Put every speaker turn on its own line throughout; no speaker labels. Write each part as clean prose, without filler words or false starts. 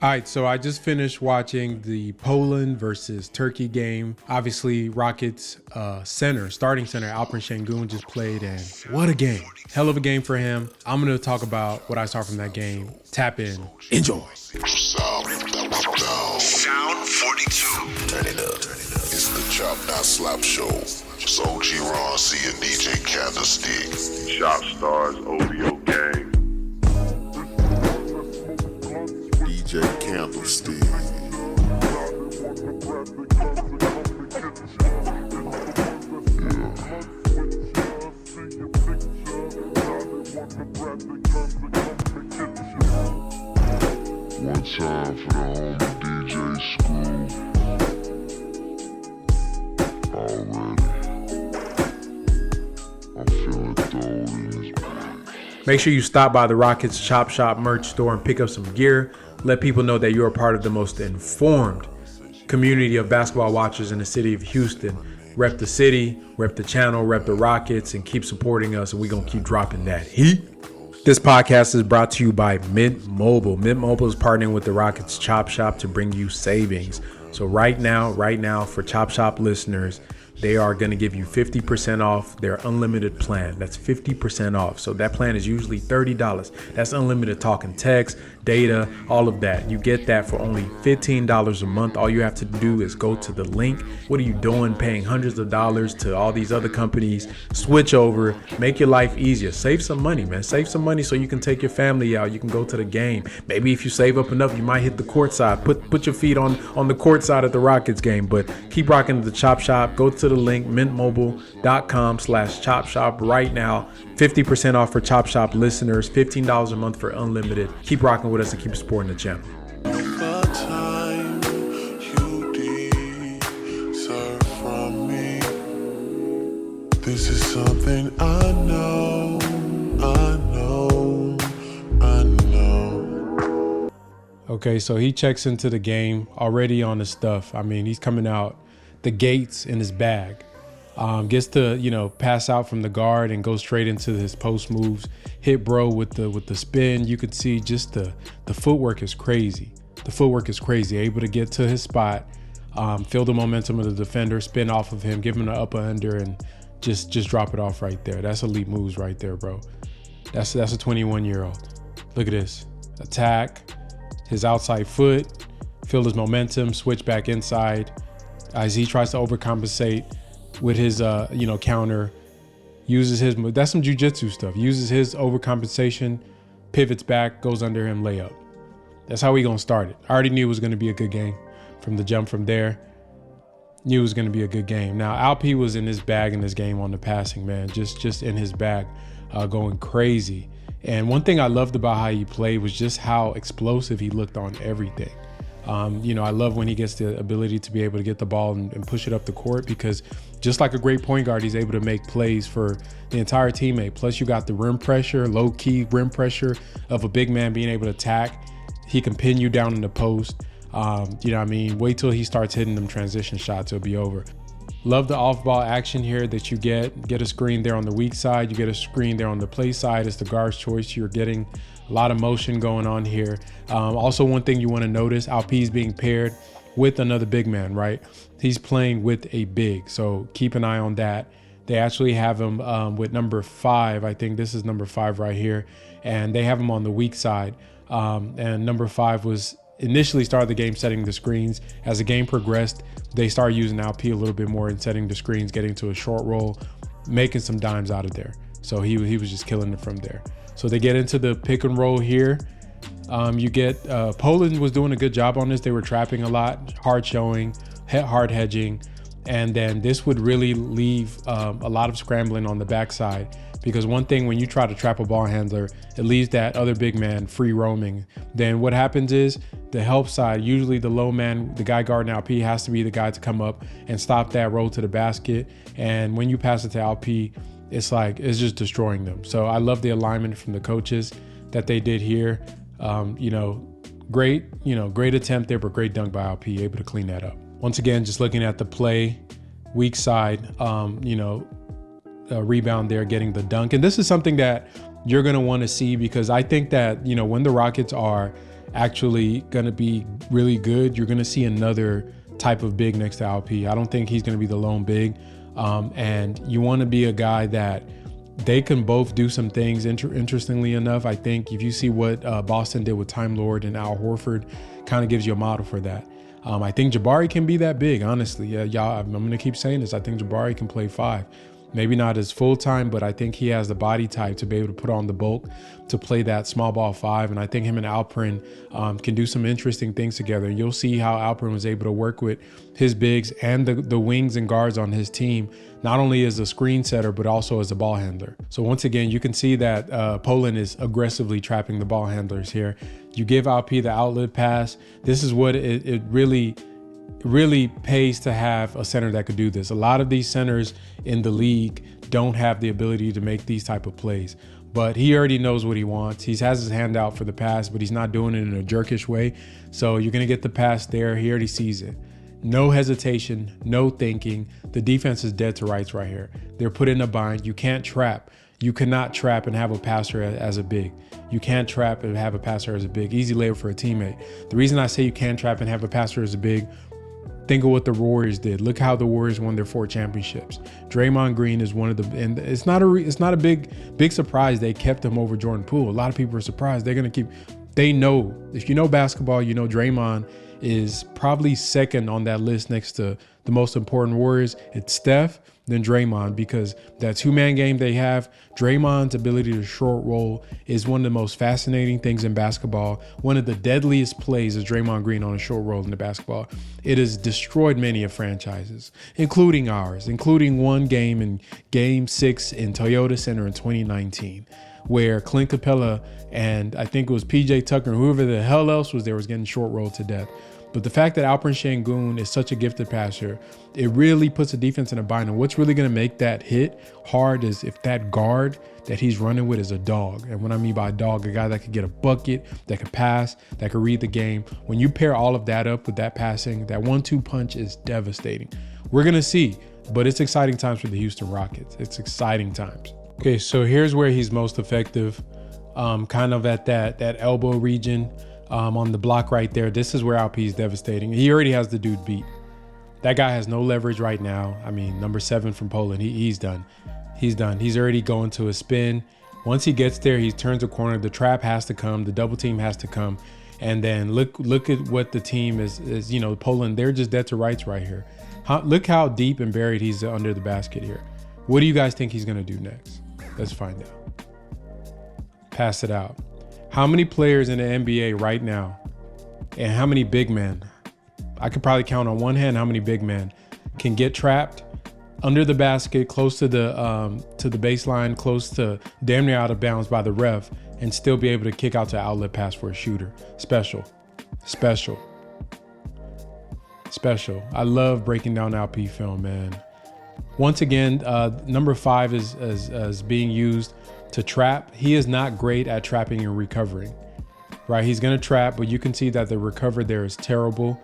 All right, so I just finished watching the Poland versus Turkey game. Obviously, Rockets starting center, Alperen Sengun just played, and what a game. Hell of a game for him. I'm going to talk about what I saw from that game. Tap in. Enjoy.
Sound 42. Turn it up. It's the Chop Not Slap Show. It's OG Ron C and DJ Candlestick.
Shop Stars OVO Gang.
DJ Candlestick. One time for the homie DJ Screw. Already. I'm feeling throwed in this bitch.
Make sure you stop by the Rockets Chop Shop merch store and pick up some gear. Let people know that you're a part of the most informed community of basketball watchers in the city of Houston. Rep the city, rep the channel, rep the Rockets, and keep supporting us, and we're going to keep dropping that heat. This podcast is brought to you by Mint Mobile. Mint Mobile is partnering with the Rockets Chop Shop to bring you savings. So right now, for Chop Shop listeners, they are going to give you 50% off their unlimited plan. That's 50% off. So that plan is usually $30. That's unlimited talk and text, data, all of that. You get that for only $15 a month. All you have to do is go to the link. What are you doing paying hundreds of dollars to all these other companies? Switch over, make your life easier. Save some money, man. Save some money so you can take your family out. You can go to the game. Maybe if you save up enough, you might hit the court side. Put your feet on the court side at the Rockets game. But keep rocking the Chop Shop. Go to the link, mintmobile.com/chop shop right now. 50% off for Chop Shop listeners, $15 a month for unlimited. Keep rocking with us and keep supporting the channel.
The time you deserve from me. This is something I know.
Okay, so he checks into the game already on the stuff. I mean, he's coming out the gates in his bag. Gets to, pass out from the guard and go straight into his post moves. Hit bro with the spin. You could see just the footwork is crazy. The footwork is crazy. Able to get to his spot, feel the momentum of the defender, spin off of him, give him the upper under, and just drop it off right there. That's elite moves right there, bro. That's a 21-year-old. Look at this. Attack, his outside foot, feel his momentum, switch back inside as he tries to overcompensate with his counter, uses his, that's some jiu-jitsu stuff, uses his overcompensation, pivots back, goes under him, layup. That's how we gonna start it. I already knew it was gonna be a good game from the jump from there. Knew it was gonna be a good game. Now Alp was in his bag in this game on the passing, man, just in his bag, going crazy. And one thing I loved about how he played was just how explosive he looked on everything. I love when he gets the ability to be able to get the ball and push it up the court, because just like a great point guard, he's able to make plays for the entire teammate. Plus you got the rim pressure, low key rim pressure of a big man being able to attack. He can pin you down in the post. Wait till he starts hitting them transition shots, it'll be over. Love the off-ball action here that you get a screen there on the weak side. You get a screen there on the play side. It's the guard's choice. You're getting a lot of motion going on here. Also, one thing you want to notice, Alp's being paired with another big man, right? He's playing with a big, so keep an eye on that. They actually have him with number 5. I think this is number 5 right here. And they have him on the weak side. And number 5 was initially started the game setting the screens. As the game progressed, they started using Alp a little bit more in setting the screens, getting to a short roll, making some dimes out of there. So he was just killing it from there. So they get into the pick and roll here. You get Poland was doing a good job on this. They were trapping a lot, hard showing, hard hedging. And then this would really leave a lot of scrambling on the backside, because one thing, when you try to trap a ball handler, it leaves that other big man free roaming. Then what happens is the help side, usually the low man, the guy guarding Alp, has to be the guy to come up and stop that roll to the basket. And when you pass it to Alp, it's just destroying them. So I love the alignment from the coaches that they did here. Great attempt there, but great dunk by Alp, able to clean that up. Once again, just looking at the play, weak side, rebound there, getting the dunk. And this is something that you're going to want to see, because I think that, when the Rockets are actually going to be really good, you're going to see another type of big next to Alp. I don't think he's going to be the lone big. And you want to be a guy that they can both do some things. Interestingly enough, I think if you see what Boston did with Time Lord and Al Horford, kind of gives you a model for that. I think Jabari can be that big, honestly. Y'all, I'm going to keep saying this. I think Jabari can play 5. Maybe not as full-time, but I think he has the body type to be able to put on the bulk to play that small ball 5. And I think him and Alperen can do some interesting things together. You'll see how Alperen was able to work with his bigs and the wings and guards on his team, not only as a screen setter, but also as a ball handler. So once again, you can see that Poland is aggressively trapping the ball handlers here. You give Alp the outlet pass. This is what it really pays to have a center that could do this. A lot of these centers in the league don't have the ability to make these type of plays, but he already knows what he wants. He has his hand out for the pass, but he's not doing it in a jerkish way. So you're going to get the pass there. He already sees it. No hesitation, no thinking. The defense is dead to rights right here. They're put in a bind. You can't trap. You cannot trap and have a passer as a big. You can't trap and have a passer as a big. Easy layup for a teammate. The reason I say you can't trap and have a passer as a big, think of what the Warriors did. Look how the Warriors won their 4 championships. Draymond Green is one of the, and it's not a big surprise they kept him over Jordan Poole. A lot of people are surprised. They know, if you know basketball, you know Draymond is probably second on that list next to the most important Warriors. It's Steph, then Draymond, because that 2-man game they have, Draymond's ability to short roll is one of the most fascinating things in basketball. One of the deadliest plays is Draymond Green on a short roll in the basketball. It has destroyed many of franchises, including ours, including one game in Game 6 in Toyota Center in 2019, where Clint Capella and I think it was PJ Tucker and whoever the hell else was there was getting short rolled to death. But the fact that Alperen Sengun is such a gifted passer, it really puts the defense in a bind. And what's really going to make that hit hard is if that guard that he's running with is a dog. And what I mean by dog, a guy that could get a bucket, that could pass, that could read the game. When you pair all of that up with that passing, that 1-2 punch is devastating. We're going to see, but it's exciting times for the Houston Rockets. It's exciting times. Okay, so here's where he's most effective, kind of at that elbow region. On the block right there. This is where Alp is devastating. He already has the dude beat. That guy has no leverage right now. I mean, number 7 from Poland, he's done. He's done. He's already going to a spin. Once he gets there, he turns a corner. The trap has to come. The double team has to come. And then look at what the team is Poland, they're just dead to rights right here. Look how deep and buried he's under the basket here. What do you guys think he's going to do next? Let's find out. Pass it out. How many players in the NBA right now and how many big men, I could probably count on one hand how many big men can get trapped under the basket, close to the baseline, close to damn near out of bounds by the ref, and still be able to kick out to outlet pass for a shooter. Special. I love breaking down Alp film, man. Once again, number 5 is being used to trap. He is not great at trapping and recovering, right? He's going to trap, but you can see that the recover there is terrible.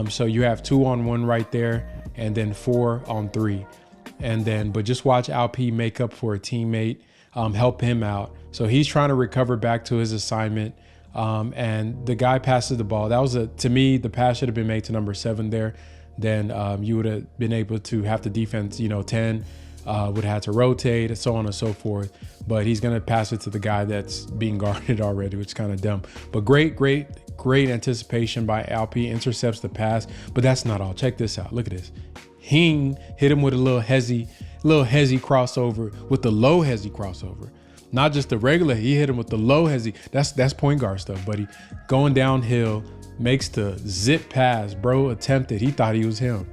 So you have 2-on-1 right there and then 4-on-3. But just watch Alp make up for a teammate, help him out. So he's trying to recover back to his assignment. And the guy passes the ball. That was to me, the pass should have been made to number 7 there. Then you would have been able to have the defense, 10, would have had to rotate and so on and so forth. But he's going to pass it to the guy that's being guarded already, which is kind of dumb. But great anticipation by Alp, intercepts the pass. But that's not all. Check this out. Look at this. Hing hit him with a little hezzy crossover, with the low hezzy crossover. Not just the regular, he hit him with the low hezzy. That's point guard stuff, buddy. Going downhill, makes the zip pass. Bro attempted. He thought he was him.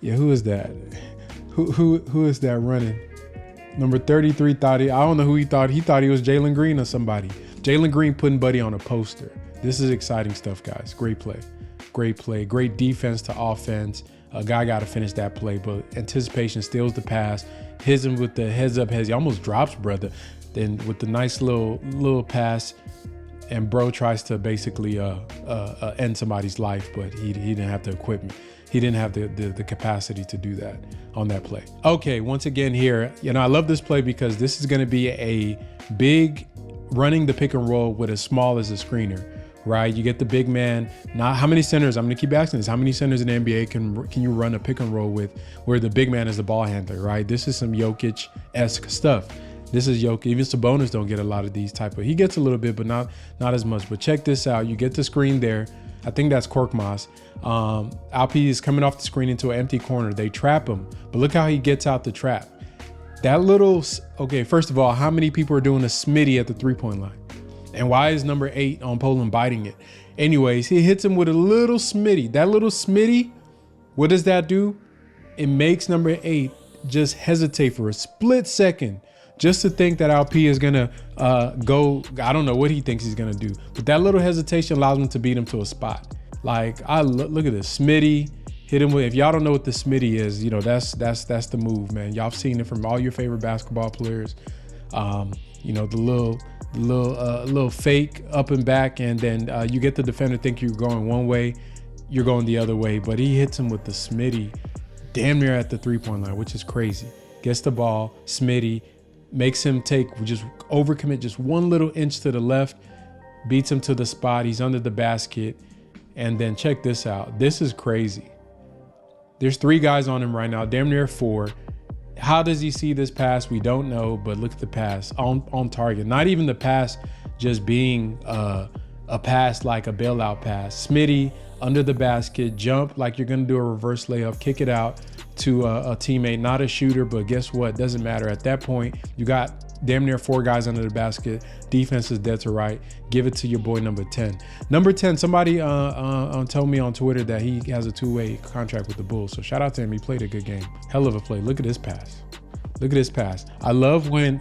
Yeah, who is that? Who is that running? Number 33 thought I don't know who he thought. He thought he was Jalen Green or somebody. Jalen Green putting Buddy on a poster. This is exciting stuff, guys. Great play. Great defense to offense. A guy got to finish that play, but anticipation steals the pass. Hits him with the heads up. He almost drops, brother. Then with the nice little pass, and bro tries to basically end somebody's life, but he didn't have the equipment. He didn't have the capacity to do that on that play. Okay, once again here, I love this play because this is going to be a big running the pick and roll with as small as a screener, right? You get the big man. Not how many centers, I'm going to keep asking this, how many centers in the NBA can you run a pick and roll with where the big man is the ball handler, right? This is some Jokic-esque stuff. This is Jokic. Even Sabonis don't get a lot of these type of, he gets a little bit, but not as much. But check this out. You get the screen there. I think that's Korkmaz. Alp is coming off the screen into an empty corner. They trap him, but look how he gets out the trap. That little, okay, first of all, how many people are doing a smitty at the 3-point line? And why is number 8 on Poland biting it? Anyways, he hits him with a little smitty. That little smitty, what does that do? It makes number 8 just hesitate for a split second just to think that Alp is going to go. I don't know what he thinks he's going to do, but that little hesitation allows him to beat him to a spot. Like, look at this Smitty, hit him with, if y'all don't know what the Smitty is, that's the move, man. Y'all have seen it from all your favorite basketball players. The little fake up and back, and then you get the defender think you're going one way, you're going the other way, but he hits him with the Smitty damn near at the 3-point line, which is crazy. Gets the ball, Smitty, makes him just overcommit just one little inch to the left, beats him to the spot. He's under the basket. And then check this out. This is crazy. There's 3 guys on him right now, damn near 4. How does he see this pass? We don't know, but look at the pass on target. Not even the pass just being a pass like a bailout pass. Smitty under the basket, jump like you're going to do a reverse layup, kick it out to a teammate, not a shooter, but guess what? Doesn't matter. At that point, you got damn near 4 guys under the basket. Defense is dead to right. Give it to your boy number 10. Number 10, somebody told me on Twitter that he has a 2-way contract with the Bulls. So shout out to him. He played a good game. Hell of a play. Look at this pass. Look at this pass. I love when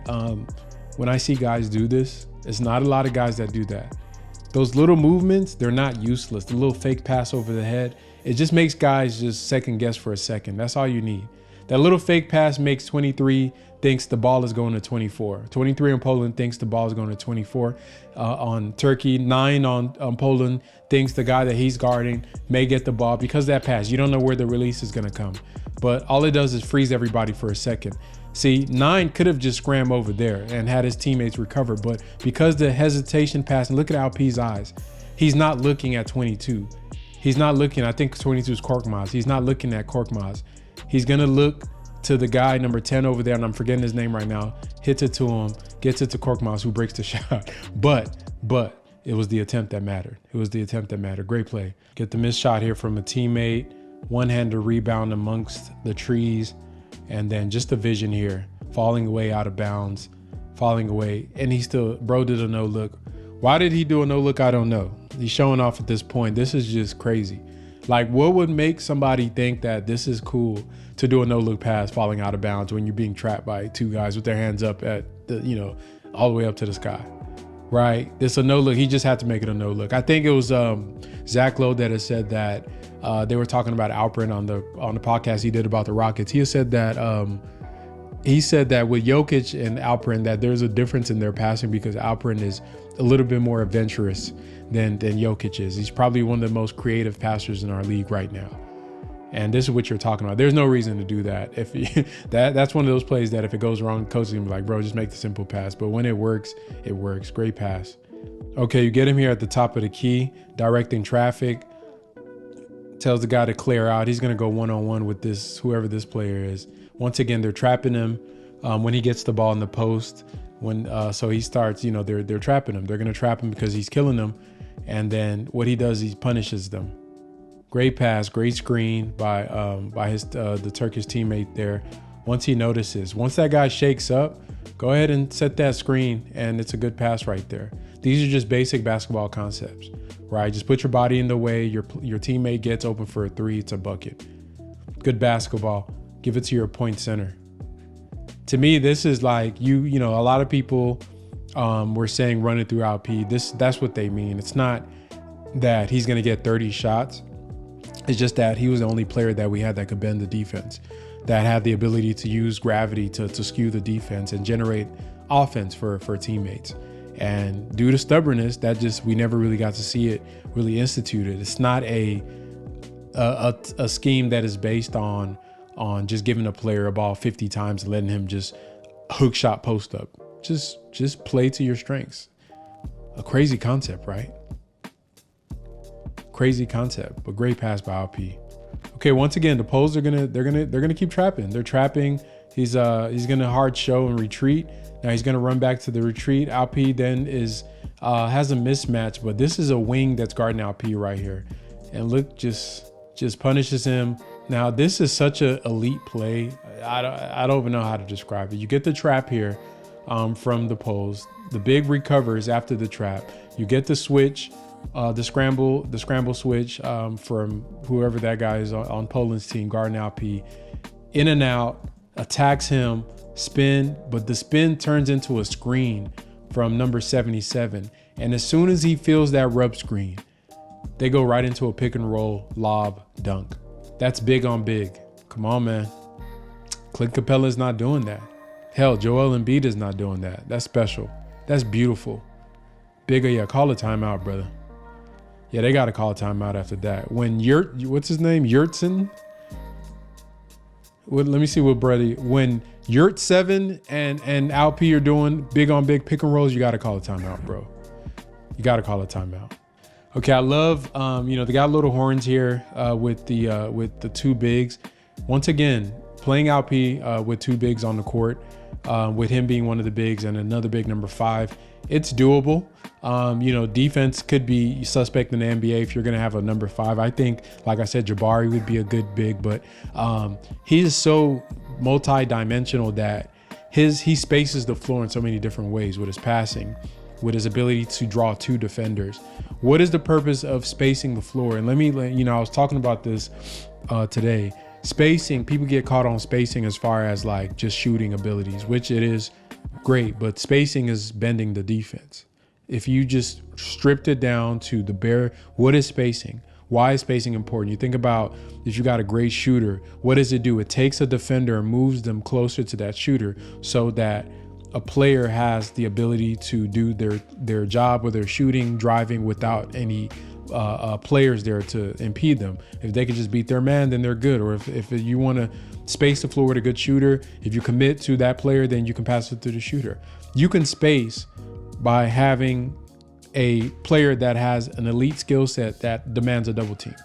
I see guys do this. It's not a lot of guys that do that. Those little movements, they're not useless. The little fake pass over the head, it just makes guys just second guess for a second. That's all you need. That little fake pass makes 23 thinks the ball is going to 24. 23 on Poland thinks the ball is going to 24 on Turkey. 9 on Poland thinks the guy that he's guarding may get the ball because of that pass. You don't know where the release is going to come. But all it does is freeze everybody for a second. See, 9 could have just scrammed over there and had his teammates recover. But because the hesitation pass, and look at Alp's eyes, he's not looking at 22. He's not looking, I think 22 is Korkmaz. He's not looking at Korkmaz. He's going to look to the guy, number 10 over there, and I'm forgetting his name right now, hits it to him, gets it to Korkmaz, who breaks the shot. But it was the attempt that mattered. It was the attempt that mattered. Great play. Get the missed shot here from a teammate, one-hander rebound amongst the trees, and then just the vision here, falling away out of bounds, falling away, and bro did a no-look. Why did he do a no-look? I don't know. He's showing off at this point. This is just crazy. Like, what would make somebody think that this is cool to do a no-look pass falling out of bounds when you're being trapped by 2 guys with their hands up at the, all the way up to the sky, right? It's a no-look. He just had to make it a no-look. I think it was Zach Lowe that has said that they were talking about Alperen on the podcast he did about the Rockets. He said that with Jokic and Alperen that there's a difference in their passing because Alperen is a little bit more adventurous than Jokic is. He's probably one of the most creative passers in our league right now. And this is what you're talking about. There's no reason to do that. That's one of those plays that if it goes wrong, coach is gonna be like, bro, just make the simple pass. But when it works, it works. Great pass. Okay, you get him here at the top of the key, directing traffic. Tells the guy to clear out. He's gonna go one-on-one with whoever this player is. Once again, they're trapping him when he gets the ball in the post. So he starts, they're trapping him. They're gonna trap him because he's killing them. And then what he does, he punishes them. Great pass, great screen by the Turkish teammate there. Once that guy shakes up, go ahead and set that screen, and it's a good pass right there. These are just basic basketball concepts, right? Just put your body in the way. Your teammate gets open for a 3, it's a bucket. Good basketball. Give it to your point center. To me, this is like a lot of people were saying run it through Alp. That's what they mean. It's not that he's going to get 30 shots. It's just that he was the only player that we had that could bend the defense, that had the ability to use gravity to skew the defense and generate offense for teammates. And due to stubbornness, we never really got to see it really instituted. It's not a scheme that is based on just giving a player a ball 50 times and letting him just hook shot post up. Just play to your strengths. A crazy concept, right? Crazy concept, but great pass by Alp. Okay, once again, the Poles they're gonna keep trapping. They're trapping. He's gonna hard show and retreat. Now he's gonna run back to the retreat. Alp then has a mismatch, but this is a wing that's guarding Alp right here, and look, just punishes him. Now this is such an elite play. I don't even know how to describe it. You get the trap here from the Poles. The big recovers after the trap. You get the switch. The scramble switch from whoever that guy is on Poland's team, guarding Alp. In and out, attacks him, spin, but the spin turns into a screen from number 77. And as soon as he feels that rub screen, they go right into a pick and roll, lob, dunk. That's big on big. Come on, man. Clint Capella's not doing that. Hell, Joel Embiid is not doing that. That's special. That's beautiful. Bigger, yeah, call a timeout, brother. Yeah, they got to call a timeout after that. When what's his name? Yurtseven? Let me see what Brady. When Yurtseven and Alp are doing big on big pick and rolls, you got to call a timeout, bro. You got to call a timeout. Okay, I love, they got little horns here with the two bigs. Once again, playing Alp with two bigs on the court, with him being one of the bigs and another big number 5. It's doable. Defense could be suspect in the NBA if you're going to have a number 5. I think, like I said, Jabari would be a good big, but he is so multi-dimensional that he spaces the floor in so many different ways with his passing, with his ability to draw 2 defenders. What is the purpose of spacing the floor? And I was talking about this today. Spacing, people get caught on spacing as far as like just shooting abilities, which it is great, but spacing is bending the defense. If you just stripped it down to the bare, what is spacing? Why is spacing important? You think about if you got a great shooter, what does it do? It takes a defender and moves them closer to that shooter so that a player has the ability to do their job, whether they're shooting, driving, without any players there to impede them. If they can just beat their man, then they're good. Or if you want to space the floor with a good shooter, if you commit to that player, then you can pass it to the shooter. You can space by having a player that has an elite skill set that demands a double team.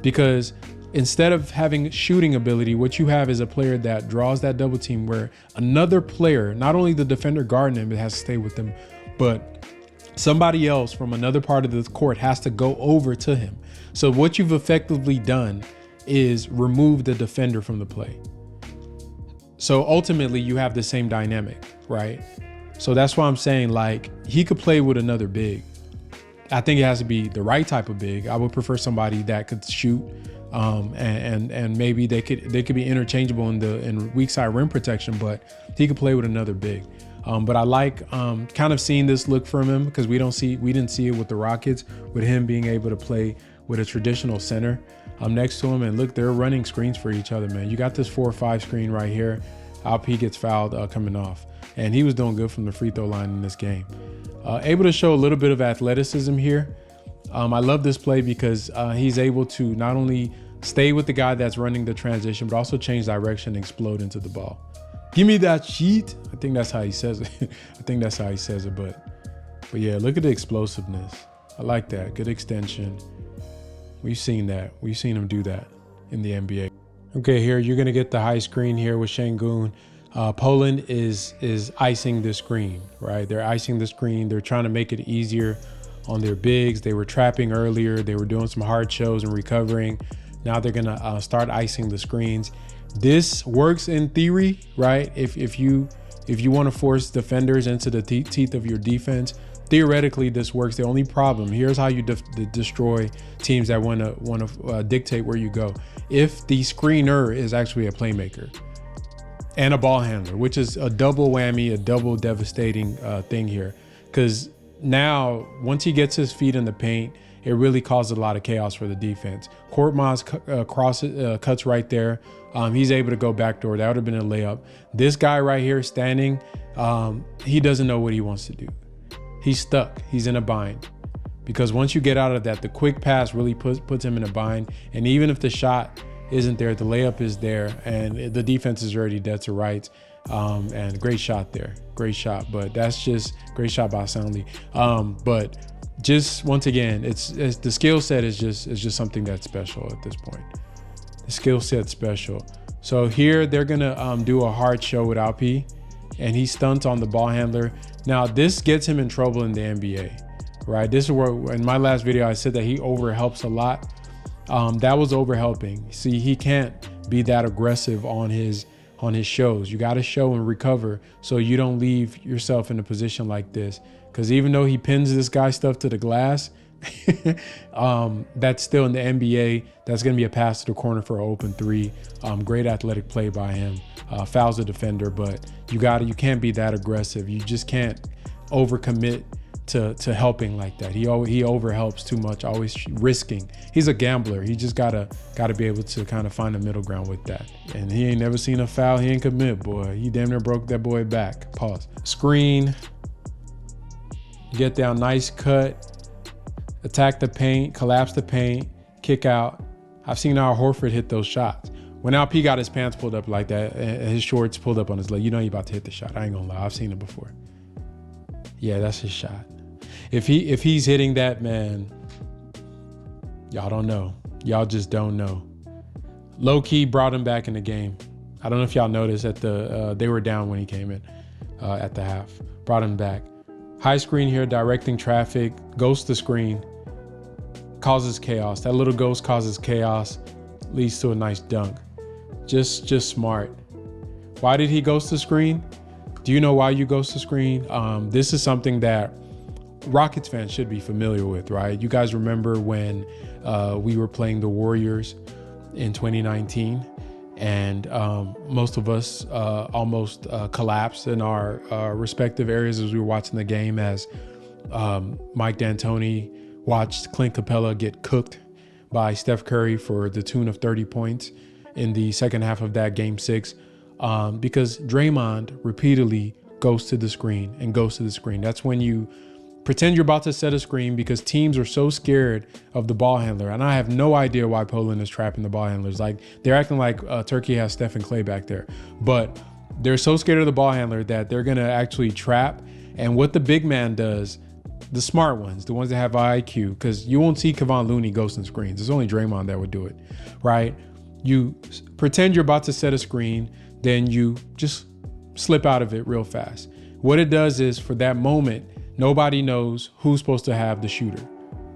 Because instead of having shooting ability, what you have is a player that draws that double team where another player, not only the defender guarding him, it has to stay with him, but somebody else from another part of the court has to go over to him. So what you've effectively done is remove the defender from the play. So ultimately you have the same dynamic, right? So that's why I'm saying, like, he could play with another big. I think it has to be the right type of big. I would prefer somebody that could shoot, and maybe they could be interchangeable in weak side rim protection, but he could play with another big. But I like kind of seeing this look from him because we didn't see it with the Rockets, with him being able to play with a traditional center next to him. And look, they're running screens for each other, man. You got this 4-5 screen right here. Alp gets fouled coming off, and he was doing good from the free throw line in this game. Able to show a little bit of athleticism here. I love this play because he's able to not only stay with the guy that's running the transition, but also change direction and explode into the ball. Give me that sheet. I think that's how he says it. But yeah, look at the explosiveness. I like that. Good extension. We've seen that. We've seen him do that in the NBA. Okay, here you're gonna get the high screen here with Sengun. Poland is icing the screen, right? They're icing the screen. They're trying to make it easier on their bigs. They were trapping earlier. They were doing some hard shows and recovering. Now they're gonna start icing the screens. This works in theory, right? If you want to force defenders into the teeth of your defense, theoretically this works. The only problem, here's how you destroy teams that want to dictate where you go. If the screener is actually a playmaker and a ball handler, which is a double whammy, a double devastating thing here, because now once he gets his feet in the paint, it really causes a lot of chaos for the defense. Korkmaz cuts right there. He's able to go backdoor. That would have been a layup. This guy right here standing, he doesn't know what he wants to do. he's stuck. He's in a bind. Because once you get out of that, the quick pass really puts him in a bind. And even if the shot isn't there, the layup is there, and the defense is already dead to rights. And great shot there. Great shot. But that's just great shot by Soundly. But just once again, it's the skill set is just something that's special at this point. The skill set's special. So here they're gonna do a hard show with Alp, and he stunts on the ball handler. Now this gets him in trouble in the NBA, right? This is where in my last video I said that he overhelps a lot. That was overhelping. See, he can't be that aggressive on his shows. You got to show and recover so you don't leave yourself in a position like this. Because even though he pins this guy stuff to the glass, that's still in the NBA. That's going to be a pass to the corner for an open three. Great athletic play by him. Fouls the defender, but you can't be that aggressive. You just can't overcommit to helping like that. He overhelps too much, always risking. He's a gambler. He just gotta be able to kind of find a middle ground with that. And he ain't never seen a foul he ain't commit, boy. He damn near broke that boy back. Pause. Screen. Get down, nice cut. Attack the paint, collapse the paint, kick out. I've seen Al Horford hit those shots. When Alp got his pants pulled up like that, and his shorts pulled up on his leg, you know he's about to hit the shot. I ain't gonna lie, I've seen it before. Yeah, that's his shot. If he's hitting that, man, y'all don't know. Y'all just don't know. Low key brought him back in the game. I don't know if y'all noticed they were down when he came in at the half. Brought him back. High screen here, directing traffic, ghost the screen, causes chaos. That little ghost causes chaos, leads to a nice dunk. Just smart. Why did he ghost the screen? Do you know why you ghost the screen? This is something that Rockets fans should be familiar with, right? You guys remember when we were playing the Warriors in 2019, and most of us almost collapsed in our respective areas as we were watching the game, as Mike D'Antoni watched Clint Capella get cooked by Steph Curry for the tune of 30 points in the second half of that game 6, because Draymond repeatedly goes to the screen and goes to the screen. That's when you pretend you're about to set a screen, because teams are so scared of the ball handler. And I have no idea why Poland is trapping the ball handlers. Like, they're acting like Turkey has Steph and Clay back there. But they're so scared of the ball handler that they're going to actually trap. And what the big man does, the smart ones, the ones that have IQ, because you won't see Kevon Looney ghosting screens. It's only Draymond that would do it, right? You pretend you're about to set a screen, then you just slip out of it real fast. What it does is, for that moment, nobody knows who's supposed to have the shooter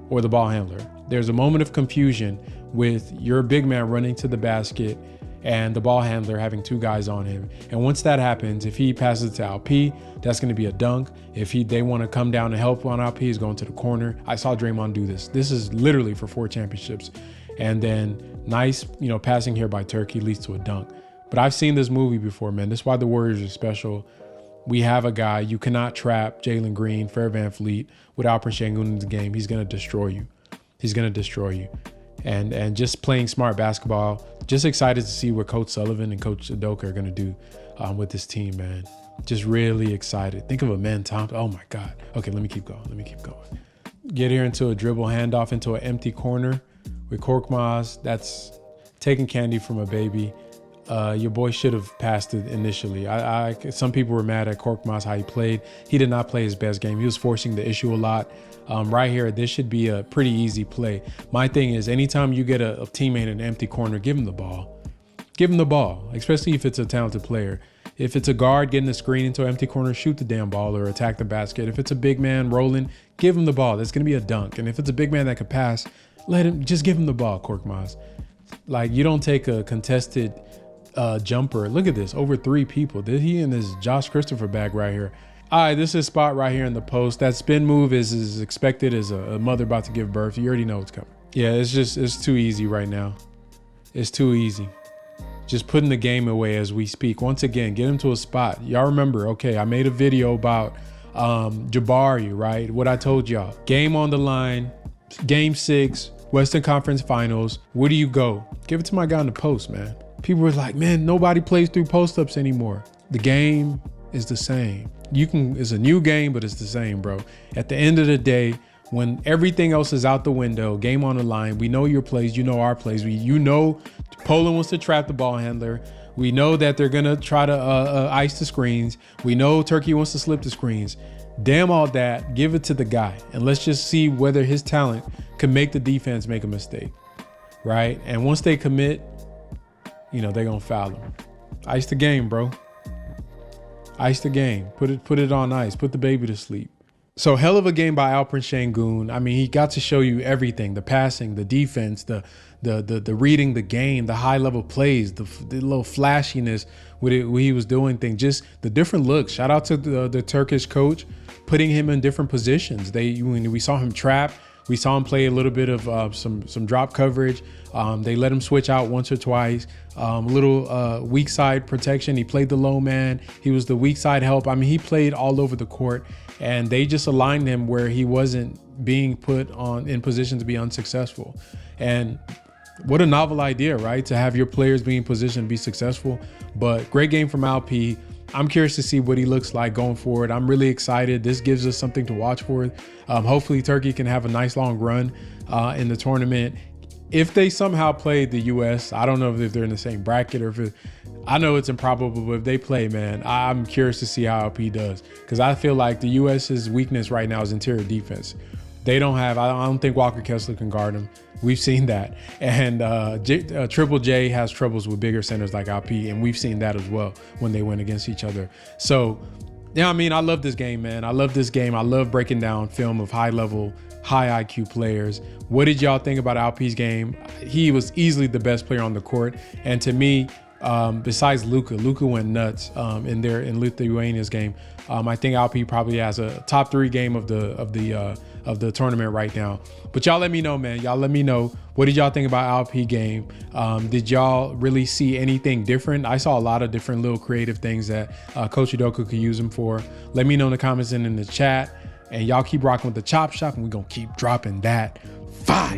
or the ball handler. There's a moment of confusion with your big man running to the basket and the ball handler having 2 guys on him. And once that happens, if he passes it to Alp, that's going to be a dunk. If they want to come down and help on Alp, he's going to the corner. I saw Draymond do this. This is literally for 4 championships. And then nice, passing here by Turkey leads to a dunk. But I've seen this movie before, man. That's why the Warriors are special. We have a guy, you cannot trap Jalen Green, Fred VanVleet with Alperen Sengun in the game. He's going to destroy you. He's going to destroy you. And just playing smart basketball. Just excited to see what Coach Sullivan and Coach Udoka are going to do with this team, man. Just really excited. Think of a man, Tom. Oh, my God. Okay, let me keep going. Get here into a dribble handoff into an empty corner with Korkmaz. That's taking candy from a baby. Your boy should have passed it initially. Some people were mad at Korkmaz how he played. He did not play his best game. He was forcing the issue a lot. Right here, this should be a pretty easy play. My thing is, anytime you get a teammate in an empty corner, give him the ball. Give him the ball, especially if it's a talented player. If it's a guard getting a screen into an empty corner, shoot the damn ball or attack the basket. If it's a big man rolling, give him the ball. That's going to be a dunk. And if it's a big man that could pass, just give him the ball, Korkmaz. Like, you don't take a contested jumper. Look at this, over 3 people. Did he in this Josh Christopher bag right here? All right, this is spot right here in the post. That spin move is as expected as a mother about to give birth. You already know what's coming. Yeah, it's too easy right now. It's too easy. Just putting the game away as we speak. Once again, get him to a spot. Y'all remember, okay, I made a video about Jabari, right? What I told y'all. Game on the line, game 6, Western Conference Finals. Where do you go? Give it to my guy in the post, man. People were like, man, nobody plays through post-ups anymore. The game is the same. It's a new game, but it's the same, bro. At the end of the day, when everything else is out the window, game on the line, we know your plays, you know our plays. You know Poland wants to trap the ball handler. We know that they're going to try to ice the screens. We know Turkey wants to slip the screens. Damn all that, give it to the guy. And let's just see whether his talent can make the defense make a mistake, right? And once they commit, they're going to foul him. Ice the game, bro. Ice the game. Put it on ice. Put the baby to sleep. So hell of a game by Alperen Sengun. I mean, he got to show you everything: the passing, the defense, the reading the game, the high level plays, the little flashiness with it when he was doing things, just the different looks. Shout out to the Turkish coach, putting him in different positions. When we saw him trap, we saw him play a little bit of some drop coverage. They let him switch out once or twice. Little weak side protection. He played the low man. He was the weak side help. I mean, he played all over the court, and they just aligned him where he wasn't being put in position to be unsuccessful. And what a novel idea, right? To have your players being positioned to be successful. But great game from Alp. I'm curious to see what he looks like going forward. I'm really excited. This gives us something to watch for. Hopefully Turkey can have a nice long run in the tournament. If they somehow play the U.S., I don't know if they're in the same bracket or I know it's improbable, but if they play, man, I'm curious to see how LP does, because I feel like the U.S.'s weakness right now is interior defense. I don't think Walker Kessler can guard him. We've seen that. And Triple J has troubles with bigger centers like LP, and we've seen that as well when they went against each other. So, I love this game, man. I love this game. I love breaking down film of high IQ players. What did y'all think about Alp's game? He was easily the best player on the court. And to me, besides Luka went nuts in Lithuania's game. I think Alp probably has a top 3 game of the tournament right now. But y'all let me know, man. Y'all let me know, what did y'all think about Alp game? Did y'all really see anything different? I saw a lot of different little creative things that Coach Udoka could use him for. Let me know in the comments and in the chat. And y'all keep rocking with the Chop Shop, and we're going to keep dropping that fire.